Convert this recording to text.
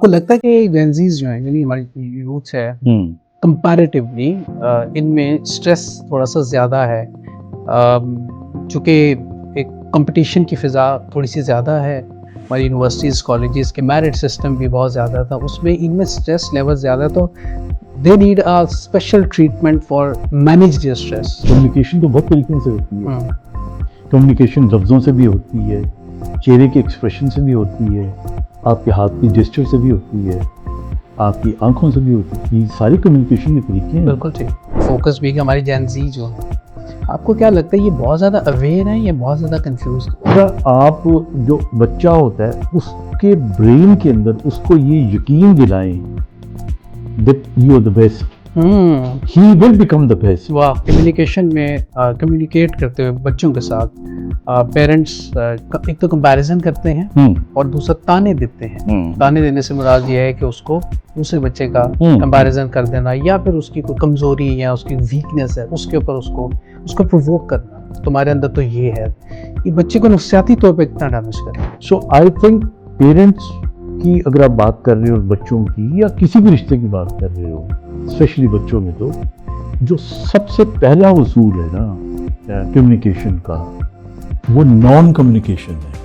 आपको लगता है कि जेनजीज जो हैं यानी हमारी यूथ है कंपैरेटिवली इनमें स्ट्रेस थोड़ा सा ज़्यादा है, चूँकि एक कंपटीशन की फ़िज़ा थोड़ी सी ज़्यादा है, हमारी यूनिवर्सिटीज़ कॉलेजेस के मेरिट सिस्टम भी बहुत ज़्यादा था, उसमें इनमें स्ट्रेस लेवल ज़्यादा, तो they need a special treatment for manage there stress. Communication तो बहुत तरीके से होती है। कम्युनिकेशन लफ्ज़ों से भी होती है, चेहरे के एक्सप्रेशन से भी होती है, आपके हाथ की जेस्चर से भी होती है, आपकी आंखों से भी होती है। ये सारी कम्युनिकेशन के तरीके हैं। बिल्कुल ठीक। फोकस भी कि हमारी जेनजी जो है, आपको क्या लगता है ये बहुत ज़्यादा अवेयर है या बहुत ज़्यादा कंफ्यूज? आप जो बच्चा होता है उसके ब्रेन के अंदर उसको ये यकीन दिलाएं that you are the best, he will become the best। वाह। कम्युनिकेशन में कम्युनिकेट करते हुए बच्चों के साथ पेरेंट्स एक तो कंपैरिजन करते हैं और दूसरा ताने देते हैं। ताने देने से मुराद ये है कि उसको दूसरे बच्चे का कंपैरिजन कर देना या फिर उसकी कोई कमजोरी या उसकी वीकनेस है उसके ऊपर उसको प्रोवोक करना, तुम्हारे अंदर तो ये है, ये बच्चे को नफसियाती तौर पे इतना डैमेज करे। सो आई थिंक पेरेंट्स की अगर आप बात कर रहे हो बच्चों की या किसी भी रिश्ते की बात कर रहे हो, स्पेशली बच्चों में, तो जो सबसे पहला उसूल है ना कम्युनिकेशन का, वो नॉन कम्युनिकेशन है।